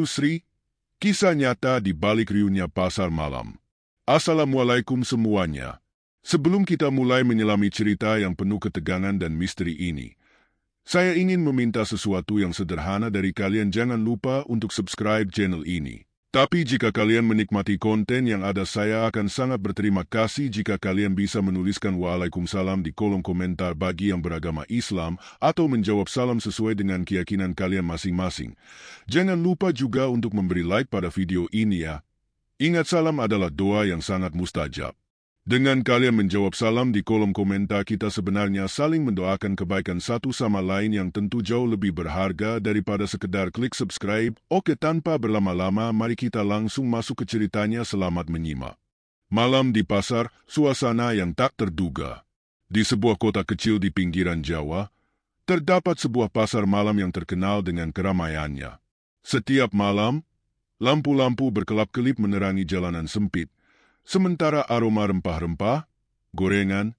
Tuyul Sri, kisah nyata di balik riuhnya pasar malam. Assalamualaikum semuanya. Sebelum kita mulai menyelami cerita yang penuh ketegangan dan misteri ini, saya ingin meminta sesuatu yang sederhana dari kalian. Jangan lupa untuk subscribe channel ini. Tapi jika kalian menikmati konten yang ada, saya akan sangat berterima kasih jika kalian bisa menuliskan Waalaikumsalam di kolom komentar bagi yang beragama Islam atau menjawab salam sesuai dengan keyakinan kalian masing-masing. Jangan lupa juga untuk memberi like pada video ini ya. Ingat, salam adalah doa yang sangat mustajab. Dengan kalian menjawab salam di kolom komentar, kita sebenarnya saling mendoakan kebaikan satu sama lain yang tentu jauh lebih berharga daripada sekedar klik subscribe. Oke, tanpa berlama-lama, mari kita langsung masuk ke ceritanya. Selamat menyimak. Malam di pasar, suasana yang tak terduga. Di sebuah kota kecil di pinggiran Jawa, terdapat sebuah pasar malam yang terkenal dengan keramaiannya. Setiap malam, lampu-lampu berkelap-kelip menerangi jalanan sempit, sementara aroma rempah-rempah, gorengan,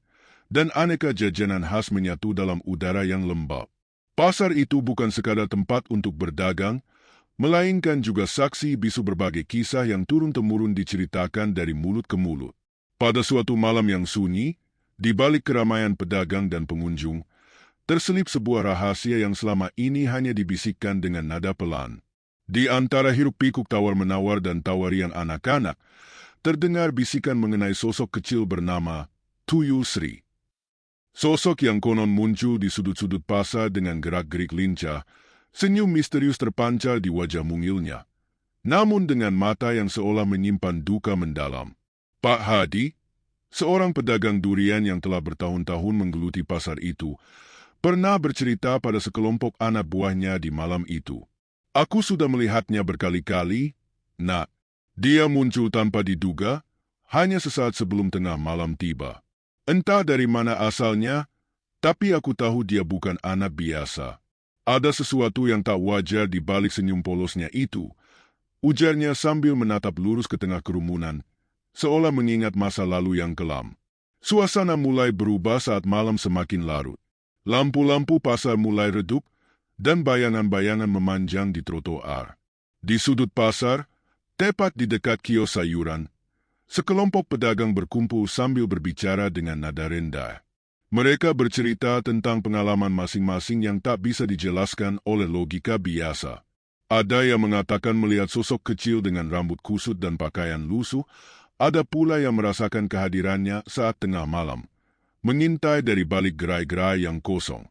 dan aneka jajanan khas menyatu dalam udara yang lembab. Pasar itu bukan sekadar tempat untuk berdagang, melainkan juga saksi bisu berbagai kisah yang turun-temurun diceritakan dari mulut ke mulut. Pada suatu malam yang sunyi, di balik keramaian pedagang dan pengunjung, terselip sebuah rahasia yang selama ini hanya dibisikkan dengan nada pelan. Di antara hiruk-pikuk tawar-menawar dan tawarian anak-anak, terdengar bisikan mengenai sosok kecil bernama Tuyul Sri. Sosok yang konon muncul di sudut-sudut pasar dengan gerak-gerik lincah, senyum misterius terpancar di wajah mungilnya, namun dengan mata yang seolah menyimpan duka mendalam. Pak Hadi, seorang pedagang durian yang telah bertahun-tahun menggeluti pasar itu, pernah bercerita pada sekelompok anak buahnya di malam itu. Aku sudah melihatnya berkali-kali, Nak. Dia muncul tanpa diduga, hanya sesaat sebelum tengah malam tiba. Entah dari mana asalnya, tapi aku tahu dia bukan anak biasa. Ada sesuatu yang tak wajar di balik senyum polosnya itu, ujarnya sambil menatap lurus ke tengah kerumunan, seolah mengingat masa lalu yang kelam. Suasana mulai berubah saat malam semakin larut. Lampu-lampu pasar mulai redup, dan bayangan-bayangan memanjang di trotoar. Di sudut pasar, tepat di dekat kios sayuran, sekelompok pedagang berkumpul sambil berbicara dengan nada rendah. Mereka bercerita tentang pengalaman masing-masing yang tak bisa dijelaskan oleh logika biasa. Ada yang mengatakan melihat sosok kecil dengan rambut kusut dan pakaian lusuh, ada pula yang merasakan kehadirannya saat tengah malam, mengintai dari balik gerai-gerai yang kosong.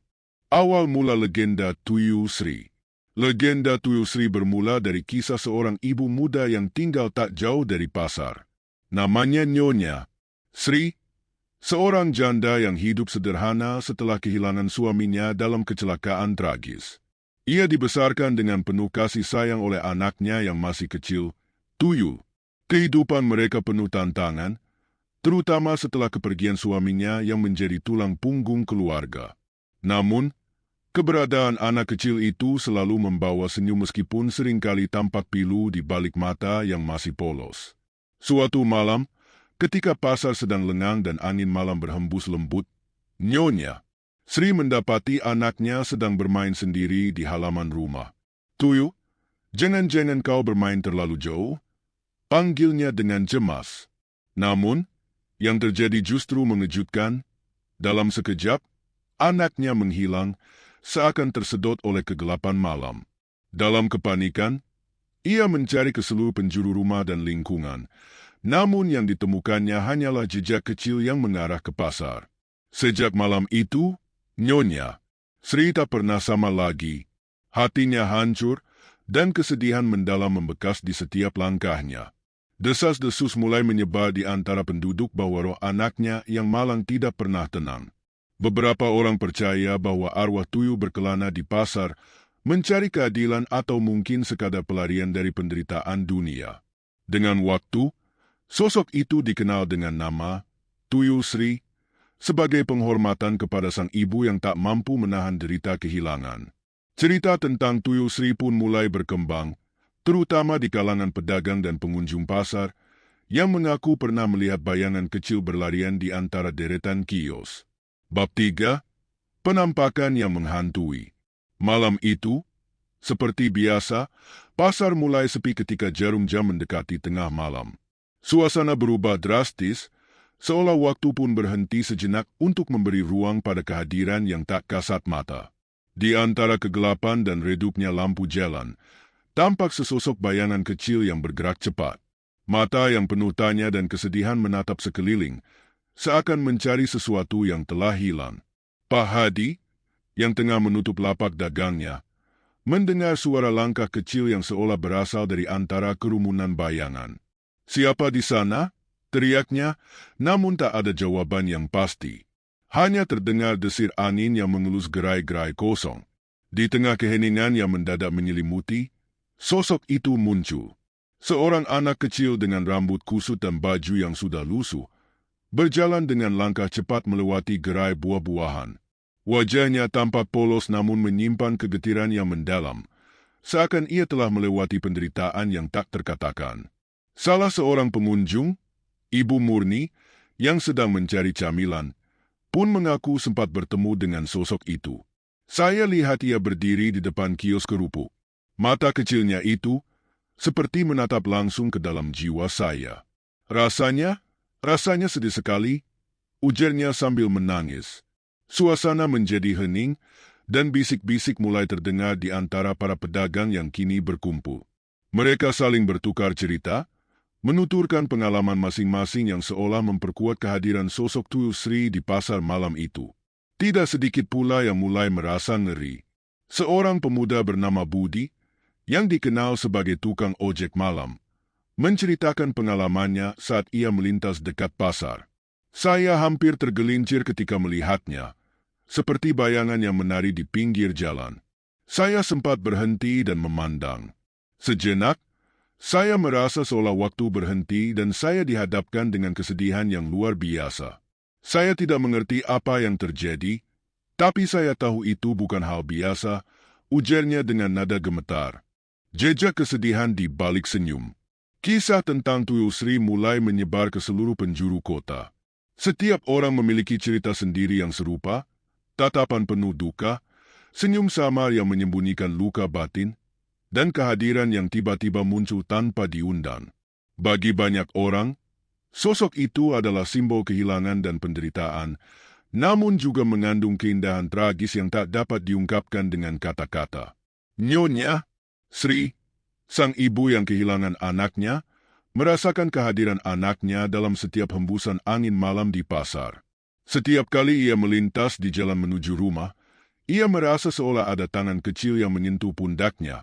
Awal mula legenda Tuyul Sri. Legenda Tuyul Sri bermula dari kisah seorang ibu muda yang tinggal tak jauh dari pasar. Namanya Nyonya Sri, seorang janda yang hidup sederhana setelah kehilangan suaminya dalam kecelakaan tragis. Ia dibesarkan dengan penuh kasih sayang oleh anaknya yang masih kecil, Tuyul. Kehidupan mereka penuh tantangan, terutama setelah kepergian suaminya yang menjadi tulang punggung keluarga. Namun, keberadaan anak kecil itu selalu membawa senyum meskipun seringkali tampak pilu di balik mata yang masih polos. Suatu malam, ketika pasar sedang lengang dan angin malam berhembus lembut, Nyonya Sri mendapati anaknya sedang bermain sendiri di halaman rumah. Tuyul, jangan-jangan kau bermain terlalu jauh? Panggilnya dengan cemas. Namun, yang terjadi justru mengejutkan. Dalam sekejap, anaknya menghilang, seakan tersedot oleh kegelapan malam. Dalam kepanikan, ia mencari ke seluruh penjuru rumah dan lingkungan, namun yang ditemukannya hanyalah jejak kecil yang mengarah ke pasar. Sejak malam itu, Nyonya Sri tak pernah sama lagi. Hatinya hancur, dan kesedihan mendalam membekas di setiap langkahnya. Desas-desus mulai menyebar di antara penduduk bahwa roh anaknya yang malang tidak pernah tenang. Beberapa orang percaya bahwa arwah Tuyul berkelana di pasar, mencari keadilan atau mungkin sekadar pelarian dari penderitaan dunia. Dengan waktu, sosok itu dikenal dengan nama Tuyul Sri, sebagai penghormatan kepada sang ibu yang tak mampu menahan derita kehilangan. Cerita tentang Tuyul Sri pun mulai berkembang, terutama di kalangan pedagang dan pengunjung pasar, yang mengaku pernah melihat bayangan kecil berlarian di antara deretan kios. Bab 3. Penampakan yang menghantui. Malam itu, seperti biasa, Pasar mulai sepi ketika jarum jam mendekati tengah malam. Suasana berubah drastis, seolah waktu pun berhenti sejenak untuk memberi ruang pada kehadiran yang tak kasat mata. Di antara kegelapan dan redupnya lampu jalan, tampak sesosok bayangan kecil yang bergerak cepat. Mata yang penuh tanya dan kesedihan menatap sekeliling, seakan mencari sesuatu yang telah hilang. Pak Hadi, yang tengah menutup lapak dagangnya, mendengar suara langkah kecil yang seolah berasal dari antara kerumunan bayangan. "Siapa di sana?" teriaknya, namun tak ada jawaban yang pasti. Hanya terdengar desir angin yang mengelus gerai-gerai kosong. Di tengah keheningan yang mendadak menyelimuti, sosok itu muncul. Seorang anak kecil dengan rambut kusut dan baju yang sudah lusuh, berjalan dengan langkah cepat melewati gerai buah-buahan. Wajahnya tampak polos namun menyimpan kegetiran yang mendalam, seakan ia telah melewati penderitaan yang tak terkatakan. Salah seorang pengunjung, Ibu Murni, yang sedang mencari camilan, pun mengaku sempat bertemu dengan sosok itu. "Saya lihat ia berdiri di depan kios kerupuk. Mata kecilnya itu seperti menatap langsung ke dalam jiwa saya. Rasanya sedih sekali," ujarnya sambil menangis. Suasana menjadi hening, dan bisik-bisik mulai terdengar di antara para pedagang yang kini berkumpul. Mereka saling bertukar cerita, menuturkan pengalaman masing-masing yang seolah memperkuat kehadiran sosok Tuyul Sri di pasar malam itu. Tidak sedikit pula yang mulai merasa ngeri. Seorang pemuda bernama Budi, yang dikenal sebagai tukang ojek malam, menceritakan pengalamannya saat ia melintas dekat pasar. "Saya hampir tergelincir ketika melihatnya, seperti bayangan yang menari di pinggir jalan. Saya sempat berhenti dan memandang. Sejenak, saya merasa seolah waktu berhenti dan saya dihadapkan dengan kesedihan yang luar biasa. Saya tidak mengerti apa yang terjadi, tapi saya tahu itu bukan hal biasa," ujarnya dengan nada gemetar. Jejak kesedihan di balik senyum. Kisah tentang Tuyul Sri mulai menyebar ke seluruh penjuru kota. Setiap orang memiliki cerita sendiri yang serupa, tatapan penuh duka, senyum samar yang menyembunyikan luka batin, dan kehadiran yang tiba-tiba muncul tanpa diundang. Bagi banyak orang, sosok itu adalah simbol kehilangan dan penderitaan, namun juga mengandung keindahan tragis yang tak dapat diungkapkan dengan kata-kata. Nyonya Sri, sang ibu yang kehilangan anaknya, merasakan kehadiran anaknya dalam setiap hembusan angin malam di pasar. Setiap kali ia melintas di jalan menuju rumah, ia merasa seolah ada tangan kecil yang menyentuh pundaknya,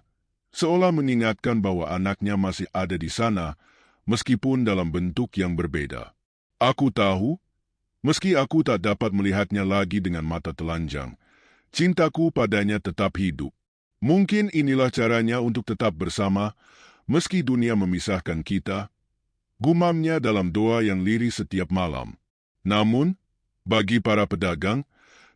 seolah mengingatkan bahwa anaknya masih ada di sana, meskipun dalam bentuk yang berbeda. "Aku tahu, meski aku tak dapat melihatnya lagi dengan mata telanjang, cintaku padanya tetap hidup. Mungkin inilah caranya untuk tetap bersama, meski dunia memisahkan kita," gumamnya dalam doa yang lirih setiap malam. Namun, bagi para pedagang,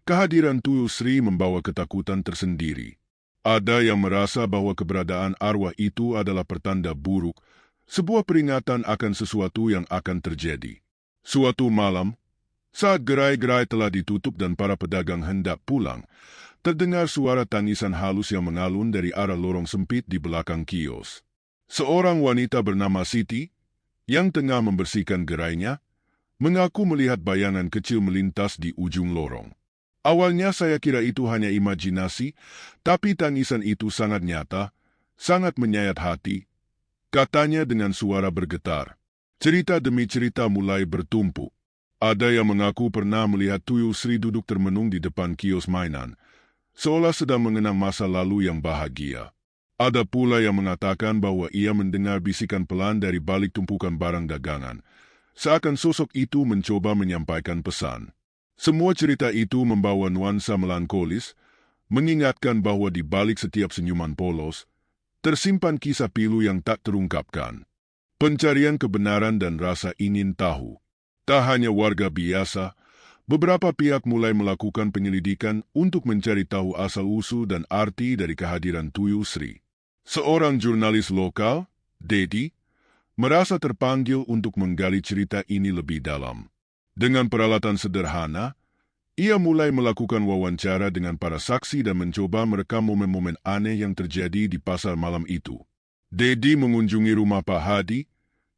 kehadiran Tuyul Sri membawa ketakutan tersendiri. Ada yang merasa bahwa keberadaan arwah itu adalah pertanda buruk, sebuah peringatan akan sesuatu yang akan terjadi. Suatu malam, saat gerai-gerai telah ditutup dan para pedagang hendak pulang, terdengar suara tangisan halus yang mengalun dari arah lorong sempit di belakang kios. Seorang wanita bernama Siti, yang tengah membersihkan gerainya, mengaku melihat bayangan kecil melintas di ujung lorong. "Awalnya saya kira itu hanya imajinasi, tapi tangisan itu sangat nyata, sangat menyayat hati," katanya dengan suara bergetar. Cerita demi cerita mulai bertumpuk. Ada yang mengaku pernah melihat Tuyul Sri duduk termenung di depan kios mainan, seolah sedang mengenang masa lalu yang bahagia. Ada pula yang mengatakan bahwa ia mendengar bisikan pelan dari balik tumpukan barang dagangan, seakan sosok itu mencoba menyampaikan pesan. Semua cerita itu membawa nuansa melankolis, mengingatkan bahwa di balik setiap senyuman polos, tersimpan kisah pilu yang tak terungkapkan. Pencarian kebenaran dan rasa ingin tahu. Tak hanya warga biasa, beberapa pihak mulai melakukan penyelidikan untuk mencari tahu asal-usul dan arti dari kehadiran Tuyul Sri. Seorang jurnalis lokal, Dedi, merasa terpanggil untuk menggali cerita ini lebih dalam. Dengan peralatan sederhana, ia mulai melakukan wawancara dengan para saksi dan mencoba merekam momen-momen aneh yang terjadi di pasar malam itu. Dedi mengunjungi rumah Pak Hadi,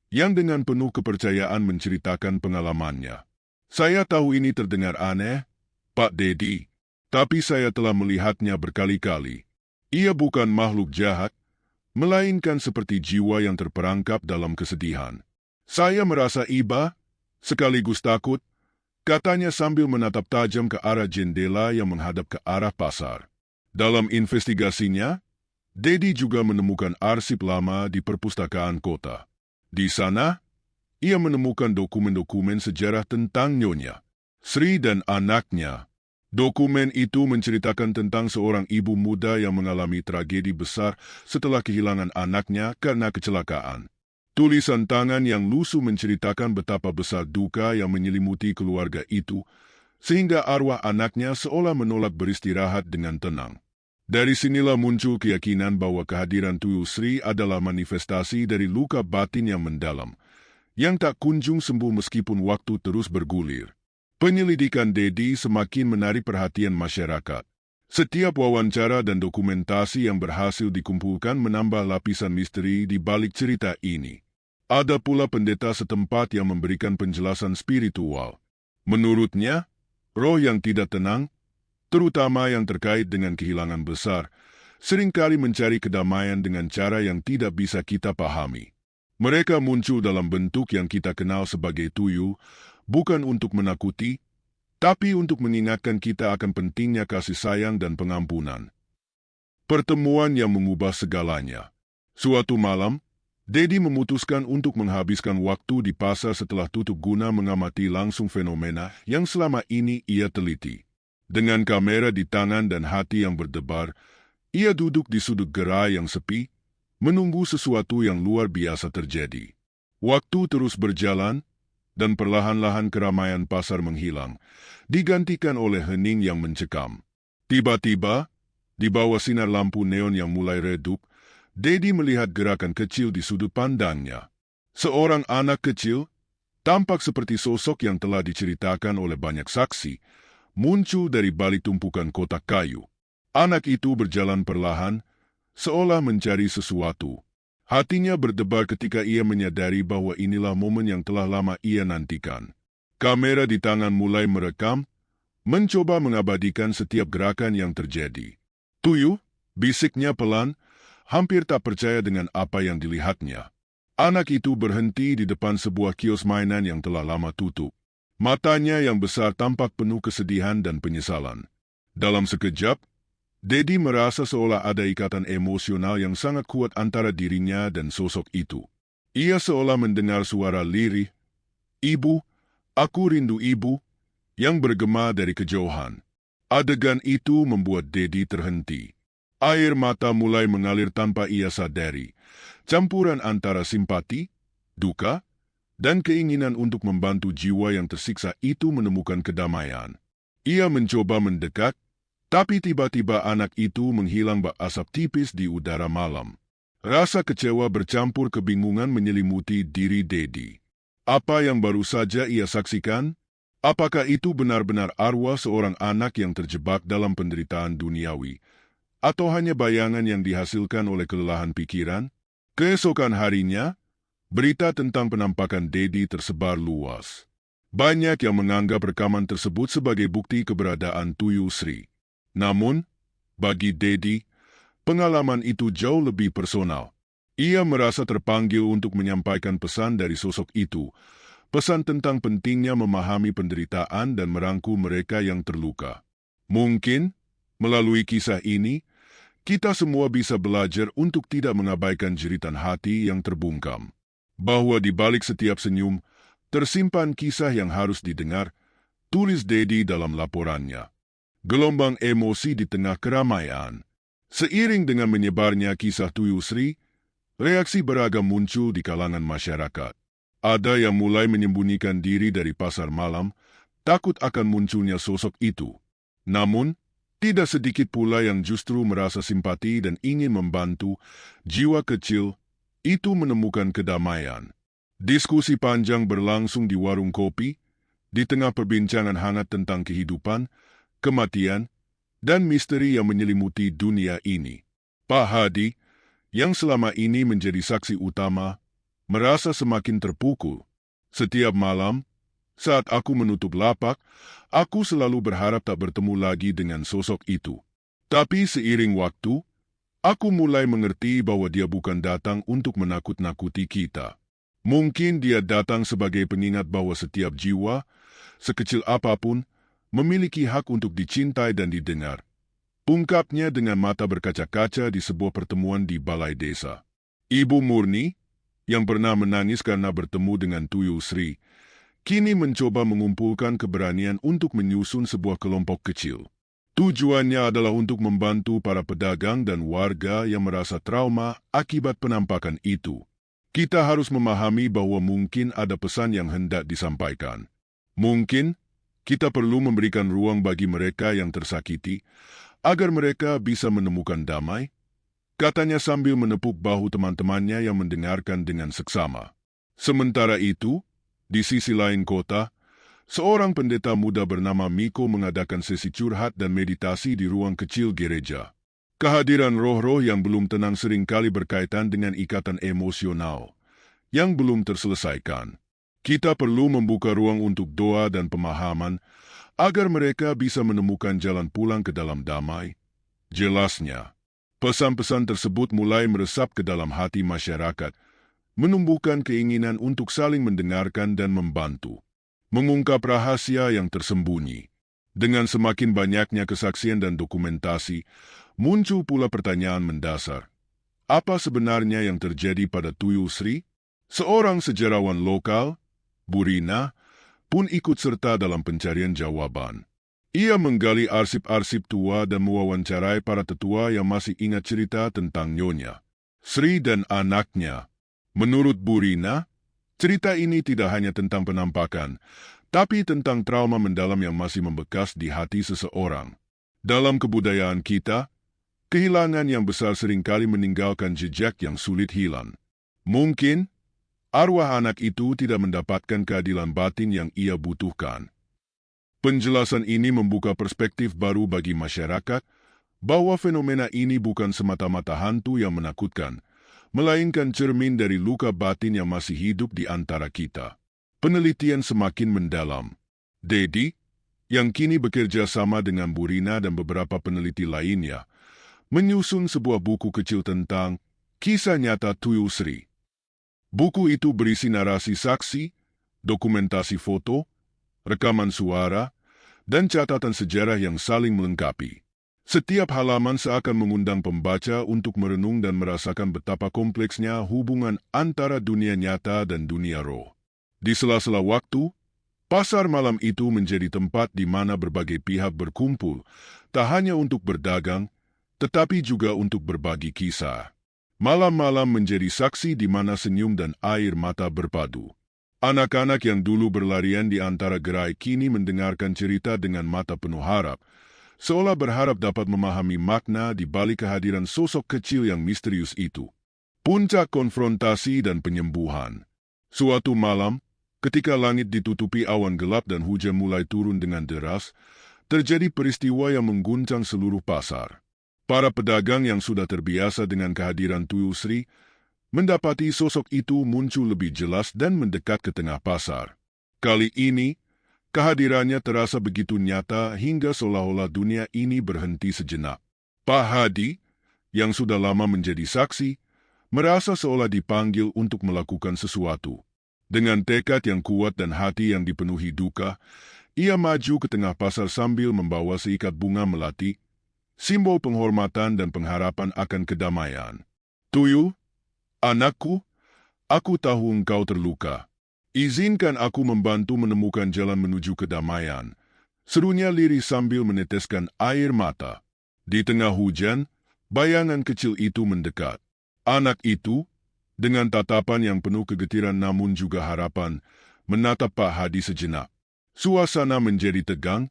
yang dengan penuh kepercayaan menceritakan pengalamannya. Saya tahu ini terdengar aneh, Pak Dedi, tapi saya telah melihatnya berkali-kali. Ia bukan makhluk jahat, melainkan seperti jiwa yang terperangkap dalam kesedihan. Saya merasa iba, sekaligus takut, katanya sambil menatap tajam ke arah jendela yang menghadap ke arah pasar. Dalam investigasinya, Dedi juga menemukan arsip lama di perpustakaan kota. Di sana, ia menemukan dokumen-dokumen sejarah tentang Nyonya Sri dan anaknya. Dokumen itu menceritakan tentang seorang ibu muda yang mengalami tragedi besar setelah kehilangan anaknya karena kecelakaan. Tulisan tangan yang lusuh menceritakan betapa besar duka yang menyelimuti keluarga itu, sehingga arwah anaknya seolah menolak beristirahat dengan tenang. Dari sinilah muncul keyakinan bahwa kehadiran Tuyul Sri adalah manifestasi dari luka batin yang mendalam, yang tak kunjung sembuh meskipun waktu terus bergulir. Penyelidikan Dedi semakin menarik perhatian masyarakat. Setiap wawancara dan dokumentasi yang berhasil dikumpulkan menambah lapisan misteri di balik cerita ini. Ada pula pendeta setempat yang memberikan penjelasan spiritual. Menurutnya, roh yang tidak tenang, terutama yang terkait dengan kehilangan besar, seringkali mencari kedamaian dengan cara yang tidak bisa kita pahami. Mereka muncul dalam bentuk yang kita kenal sebagai tuyul, bukan untuk menakuti, tapi untuk mengingatkan kita akan pentingnya kasih sayang dan pengampunan. Pertemuan yang mengubah segalanya. Suatu malam, Dedi memutuskan untuk menghabiskan waktu di pasar setelah tutup guna mengamati langsung fenomena yang selama ini ia teliti. Dengan kamera di tangan dan hati yang berdebar, ia duduk di sudut gerai yang sepi, menunggu sesuatu yang luar biasa terjadi. Waktu terus berjalan, dan perlahan-lahan keramaian pasar menghilang, digantikan oleh hening yang mencekam. Tiba-tiba, di bawah sinar lampu neon yang mulai redup, Dedi melihat gerakan kecil di sudut pandangnya. Seorang anak kecil, tampak seperti sosok yang telah diceritakan oleh banyak saksi, muncul dari balik tumpukan kotak kayu. Anak itu berjalan perlahan, seolah mencari sesuatu. Hatinya berdebar ketika ia menyadari bahwa inilah momen yang telah lama ia nantikan. Kamera di tangan mulai merekam, mencoba mengabadikan setiap gerakan yang terjadi. "Tuyul," bisiknya pelan, hampir tak percaya dengan apa yang dilihatnya. Anak itu berhenti di depan sebuah kios mainan yang telah lama tutup. Matanya yang besar tampak penuh kesedihan dan penyesalan. Dalam sekejap, Dedi merasa seolah ada ikatan emosional yang sangat kuat antara dirinya dan sosok itu. Ia seolah mendengar suara lirih, "Ibu, aku rindu ibu," yang bergema dari kejauhan. Adegan itu membuat Dedi terhenti. Air mata mulai mengalir tanpa ia sadari. Campuran antara simpati, duka, dan keinginan untuk membantu jiwa yang tersiksa itu menemukan kedamaian. Ia mencoba mendekat, tapi tiba-tiba anak itu menghilang bak asap tipis di udara malam. Rasa kecewa bercampur kebingungan menyelimuti diri Dedi. Apa yang baru saja ia saksikan? Apakah itu benar-benar arwah seorang anak yang terjebak dalam penderitaan duniawi? Atau hanya bayangan yang dihasilkan oleh kelelahan pikiran? Keesokan harinya, berita tentang penampakan Dedi tersebar luas. Banyak yang menganggap rekaman tersebut sebagai bukti keberadaan Tuyul Sri. Namun, bagi Dedi, pengalaman itu jauh lebih personal. Ia merasa terpanggil untuk menyampaikan pesan dari sosok itu, pesan tentang pentingnya memahami penderitaan dan merangkul mereka yang terluka. Mungkin, melalui kisah ini, kita semua bisa belajar untuk tidak mengabaikan jeritan hati yang terbungkam. Bahwa di balik setiap senyum, tersimpan kisah yang harus didengar, tulis Dedi dalam laporannya. Gelombang emosi di tengah keramaian. Seiring dengan menyebarnya kisah Tuyul Sri, reaksi beragam muncul di kalangan masyarakat. Ada yang mulai menyembunyikan diri dari pasar malam, takut akan munculnya sosok itu. Namun, tidak sedikit pula yang justru merasa simpati dan ingin membantu. Jiwa kecil itu menemukan kedamaian. Diskusi panjang berlangsung di warung kopi, di tengah perbincangan hangat tentang kehidupan, kematian, dan misteri yang menyelimuti dunia ini. Pak Hadi, yang selama ini menjadi saksi utama, merasa semakin terpukul. Setiap malam, saat aku menutup lapak, aku selalu berharap tak bertemu lagi dengan sosok itu. Tapi seiring waktu, aku mulai mengerti bahwa dia bukan datang untuk menakut-nakuti kita. Mungkin dia datang sebagai pengingat bahwa setiap jiwa, sekecil apapun, memiliki hak untuk dicintai dan didengar. Ungkapnya dengan mata berkaca-kaca di sebuah pertemuan di balai desa. Ibu Murni, yang pernah menangis karena bertemu dengan Tuyul Sri, kini mencoba mengumpulkan keberanian untuk menyusun sebuah kelompok kecil. Tujuannya adalah untuk membantu para pedagang dan warga yang merasa trauma akibat penampakan itu. Kita harus memahami bahwa mungkin ada pesan yang hendak disampaikan. Mungkin kita perlu memberikan ruang bagi mereka yang tersakiti, agar mereka bisa menemukan damai, katanya sambil menepuk bahu teman-temannya yang mendengarkan dengan seksama. Sementara itu, di sisi lain kota, seorang pendeta muda bernama Miko mengadakan sesi curhat dan meditasi di ruang kecil gereja. Kehadiran roh-roh yang belum tenang seringkali berkaitan dengan ikatan emosional yang belum terselesaikan. Kita perlu membuka ruang untuk doa dan pemahaman agar mereka bisa menemukan jalan pulang ke dalam damai. Jelasnya, pesan-pesan tersebut mulai meresap ke dalam hati masyarakat, menumbuhkan keinginan untuk saling mendengarkan dan membantu, mengungkap rahasia yang tersembunyi. Dengan semakin banyaknya kesaksian dan dokumentasi, muncul pula pertanyaan mendasar. Apa sebenarnya yang terjadi pada Tuyul Sri? Seorang sejarawan lokal, Burina, pun ikut serta dalam pencarian jawaban. Ia menggali arsip-arsip tua dan mewawancarai para tetua yang masih ingat cerita tentang Nyonya Sri dan anaknya. Menurut Burina, cerita ini tidak hanya tentang penampakan, tapi tentang trauma mendalam yang masih membekas di hati seseorang. Dalam kebudayaan kita, kehilangan yang besar seringkali meninggalkan jejak yang sulit hilang. Mungkin, arwah anak itu tidak mendapatkan keadilan batin yang ia butuhkan. Penjelasan ini membuka perspektif baru bagi masyarakat bahwa fenomena ini bukan semata-mata hantu yang menakutkan, melainkan cermin dari luka batin yang masih hidup di antara kita. Penelitian semakin mendalam. Dedi, yang kini bekerja sama dengan Burina dan beberapa peneliti lainnya, menyusun sebuah buku kecil tentang kisah nyata Tuyul Sri. Buku itu berisi narasi saksi, dokumentasi foto, rekaman suara, dan catatan sejarah yang saling melengkapi. Setiap halaman seakan mengundang pembaca untuk merenung dan merasakan betapa kompleksnya hubungan antara dunia nyata dan dunia roh. Di sela-sela waktu, pasar malam itu menjadi tempat di mana berbagai pihak berkumpul, tak hanya untuk berdagang, tetapi juga untuk berbagi kisah. Malam-malam menjadi saksi di mana senyum dan air mata berpadu. Anak-anak yang dulu berlarian di antara gerai kini mendengarkan cerita dengan mata penuh harap, seolah berharap dapat memahami makna di balik kehadiran sosok kecil yang misterius itu. Puncak konfrontasi dan penyembuhan. Suatu malam, ketika langit ditutupi awan gelap dan hujan mulai turun dengan deras, terjadi peristiwa yang mengguncang seluruh pasar. Para pedagang yang sudah terbiasa dengan kehadiran Tuyul Sri mendapati sosok itu muncul lebih jelas dan mendekat ke tengah pasar. Kali ini, kehadirannya terasa begitu nyata hingga seolah-olah dunia ini berhenti sejenak. Pak Hadi, yang sudah lama menjadi saksi, merasa seolah dipanggil untuk melakukan sesuatu. Dengan tekad yang kuat dan hati yang dipenuhi duka, ia maju ke tengah pasar sambil membawa seikat bunga melati, simbol penghormatan dan pengharapan akan kedamaian. Tuyul, anakku, aku tahu engkau terluka. Izinkan aku membantu menemukan jalan menuju kedamaian. Serunya lirih sambil meneteskan air mata. Di tengah hujan, bayangan kecil itu mendekat. Anak itu, dengan tatapan yang penuh kegetiran namun juga harapan, menatap Pak Hadi sejenak. Suasana menjadi tegang,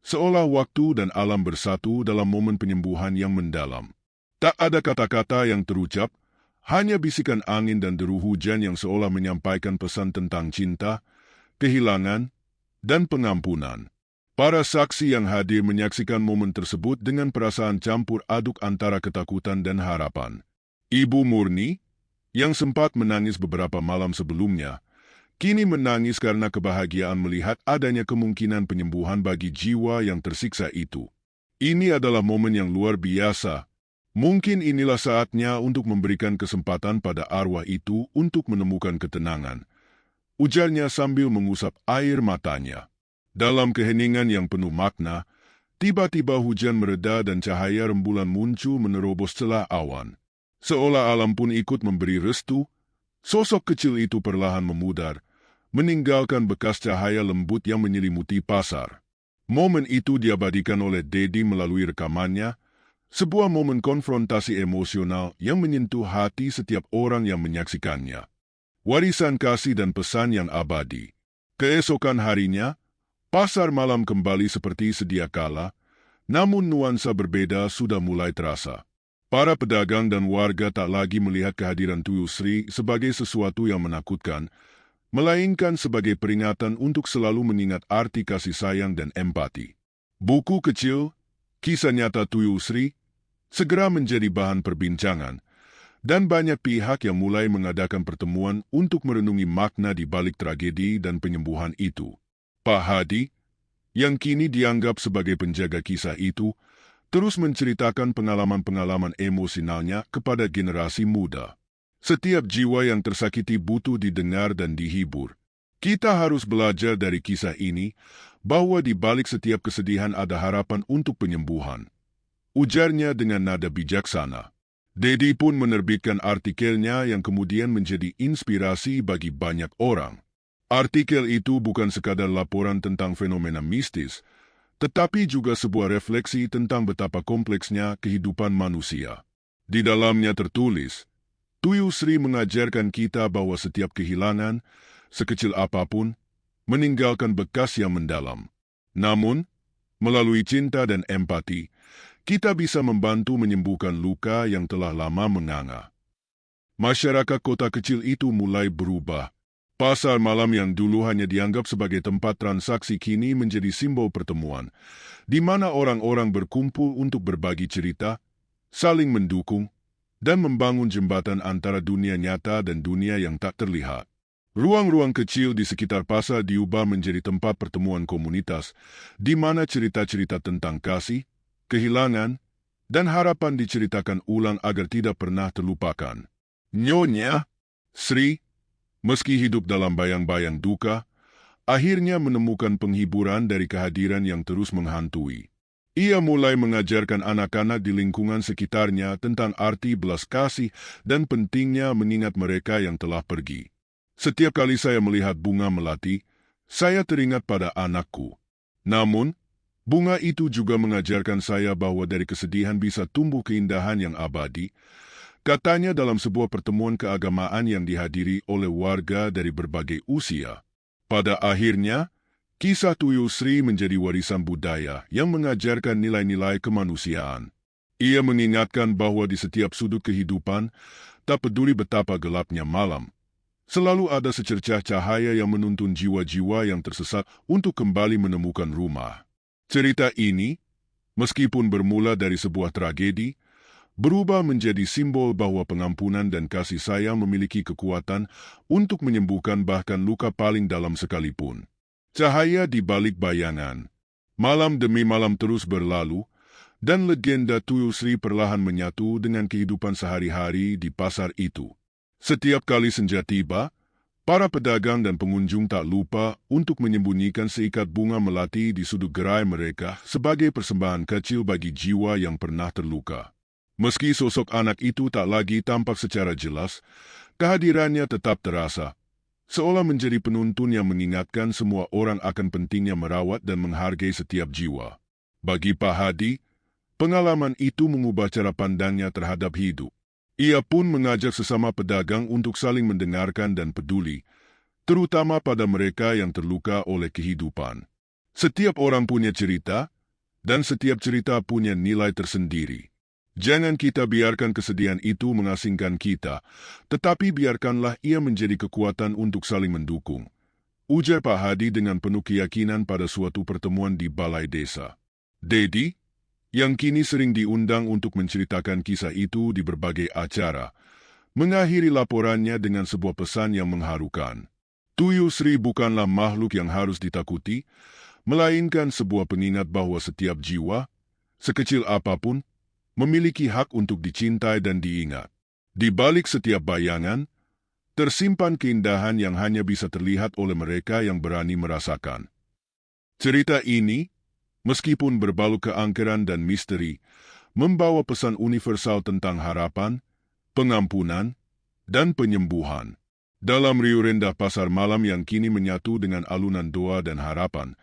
seolah waktu dan alam bersatu dalam momen penyembuhan yang mendalam. Tak ada kata-kata yang terucap, hanya bisikan angin dan deru hujan yang seolah menyampaikan pesan tentang cinta, kehilangan, dan pengampunan. Para saksi yang hadir menyaksikan momen tersebut dengan perasaan campur aduk antara ketakutan dan harapan. Ibu Murni, yang sempat menangis beberapa malam sebelumnya, kini menangis karena kebahagiaan melihat adanya kemungkinan penyembuhan bagi jiwa yang tersiksa itu. Ini adalah momen yang luar biasa. Mungkin inilah saatnya untuk memberikan kesempatan pada arwah itu untuk menemukan ketenangan, ujarnya sambil mengusap air matanya. Dalam keheningan yang penuh makna, tiba-tiba hujan mereda dan cahaya rembulan muncul menerobos celah awan. Seolah alam pun ikut memberi restu, sosok kecil itu perlahan memudar, meninggalkan bekas cahaya lembut yang menyelimuti pasar. Momen itu diabadikan oleh Dedi melalui rekamannya, sebuah momen konfrontasi emosional yang menyentuh hati setiap orang yang menyaksikannya. Warisan kasih dan pesan yang abadi. Keesokan harinya, pasar malam kembali seperti sedia kala, namun nuansa berbeda sudah mulai terasa. Para pedagang dan warga tak lagi melihat kehadiran Tuyul Sri sebagai sesuatu yang menakutkan, melainkan sebagai peringatan untuk selalu mengingat arti kasih sayang dan empati. Buku kecil, Kisah Nyata Tuyul Sri, segera menjadi bahan perbincangan, dan banyak pihak yang mulai mengadakan pertemuan untuk merenungi makna di balik tragedi dan penyembuhan itu. Pak Hadi, yang kini dianggap sebagai penjaga kisah itu, terus menceritakan pengalaman-pengalaman emosionalnya kepada generasi muda. Setiap jiwa yang tersakiti butuh didengar dan dihibur. Kita harus belajar dari kisah ini, bahwa di balik setiap kesedihan ada harapan untuk penyembuhan, ujarnya dengan nada bijaksana. Dedi pun menerbitkan artikelnya yang kemudian menjadi inspirasi bagi banyak orang. Artikel itu bukan sekadar laporan tentang fenomena mistis, tetapi juga sebuah refleksi tentang betapa kompleksnya kehidupan manusia. Di dalamnya tertulis, Tuyul Sri mengajarkan kita bahwa setiap kehilangan, sekecil apapun, meninggalkan bekas yang mendalam. Namun, melalui cinta dan empati, kita bisa membantu menyembuhkan luka yang telah lama menganga. Masyarakat kota kecil itu mulai berubah. Pasar malam yang dulu hanya dianggap sebagai tempat transaksi kini menjadi simbol pertemuan, di mana orang-orang berkumpul untuk berbagi cerita, saling mendukung, dan membangun jembatan antara dunia nyata dan dunia yang tak terlihat. Ruang-ruang kecil di sekitar pasar diubah menjadi tempat pertemuan komunitas, di mana cerita-cerita tentang kasih, kehilangan, dan harapan diceritakan ulang agar tidak pernah terlupakan. Nyonya Sri, meski hidup dalam bayang-bayang duka, akhirnya menemukan penghiburan dari kehadiran yang terus menghantui. Ia mulai mengajarkan anak-anak di lingkungan sekitarnya tentang arti belas kasih dan pentingnya mengingat mereka yang telah pergi. Setiap kali saya melihat bunga melati, saya teringat pada anakku. Namun, bunga itu juga mengajarkan saya bahwa dari kesedihan bisa tumbuh keindahan yang abadi, katanya dalam sebuah pertemuan keagamaan yang dihadiri oleh warga dari berbagai usia. Pada akhirnya, kisah Tuyul Sri menjadi warisan budaya yang mengajarkan nilai-nilai kemanusiaan. Ia mengingatkan bahwa di setiap sudut kehidupan, tak peduli betapa gelapnya malam, selalu ada secercah cahaya yang menuntun jiwa-jiwa yang tersesat untuk kembali menemukan rumah. Cerita ini, meskipun bermula dari sebuah tragedi, berubah menjadi simbol bahwa pengampunan dan kasih sayang memiliki kekuatan untuk menyembuhkan bahkan luka paling dalam sekalipun. Cahaya di balik bayangan. Malam demi malam terus berlalu, dan legenda Tuyul Sri perlahan menyatu dengan kehidupan sehari-hari di pasar itu. Setiap kali senja tiba, para pedagang dan pengunjung tak lupa untuk menyembunyikan seikat bunga melati di sudut gerai mereka sebagai persembahan kecil bagi jiwa yang pernah terluka. Meski sosok anak itu tak lagi tampak secara jelas, kehadirannya tetap terasa, seolah menjadi penuntun yang mengingatkan semua orang akan pentingnya merawat dan menghargai setiap jiwa. Bagi Pak Hadi, pengalaman itu mengubah cara pandangnya terhadap hidup. Ia pun mengajak sesama pedagang untuk saling mendengarkan dan peduli, terutama pada mereka yang terluka oleh kehidupan. Setiap orang punya cerita, dan setiap cerita punya nilai tersendiri. Jangan kita biarkan kesedihan itu mengasingkan kita, tetapi biarkanlah ia menjadi kekuatan untuk saling mendukung. Ujar Pak Hadi dengan penuh keyakinan pada suatu pertemuan di balai desa. Dedi, yang kini sering diundang untuk menceritakan kisah itu di berbagai acara, mengakhiri laporannya dengan sebuah pesan yang mengharukan. Tuyul Sri bukanlah makhluk yang harus ditakuti, melainkan sebuah pengingat bahwa setiap jiwa, sekecil apapun, memiliki hak untuk dicintai dan diingat. Di balik setiap bayangan, tersimpan keindahan yang hanya bisa terlihat oleh mereka yang berani merasakan. Cerita ini, meskipun berbalut keangkeran dan misteri, membawa pesan universal tentang harapan, pengampunan, dan penyembuhan. Dalam riuh rendah pasar malam yang kini menyatu dengan alunan doa dan harapan,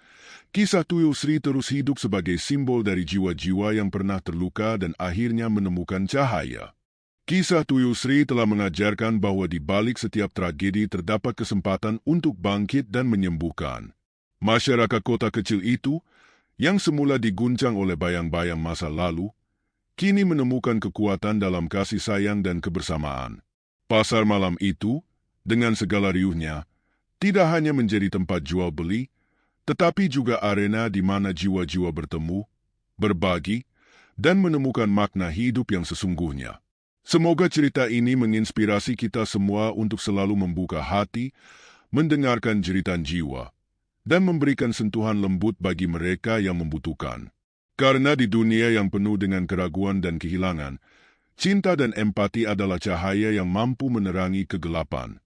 kisah Tuyul Sri terus hidup sebagai simbol dari jiwa-jiwa yang pernah terluka dan akhirnya menemukan cahaya. Kisah Tuyul Sri telah mengajarkan bahwa di balik setiap tragedi terdapat kesempatan untuk bangkit dan menyembuhkan. Masyarakat kota kecil itu, yang semula diguncang oleh bayang-bayang masa lalu, kini menemukan kekuatan dalam kasih sayang dan kebersamaan. Pasar malam itu, dengan segala riuhnya, tidak hanya menjadi tempat jual beli, tetapi juga arena di mana jiwa-jiwa bertemu, berbagi, dan menemukan makna hidup yang sesungguhnya. Semoga cerita ini menginspirasi kita semua untuk selalu membuka hati, mendengarkan jeritan jiwa, dan memberikan sentuhan lembut bagi mereka yang membutuhkan. Karena di dunia yang penuh dengan keraguan dan kehilangan, cinta dan empati adalah cahaya yang mampu menerangi kegelapan.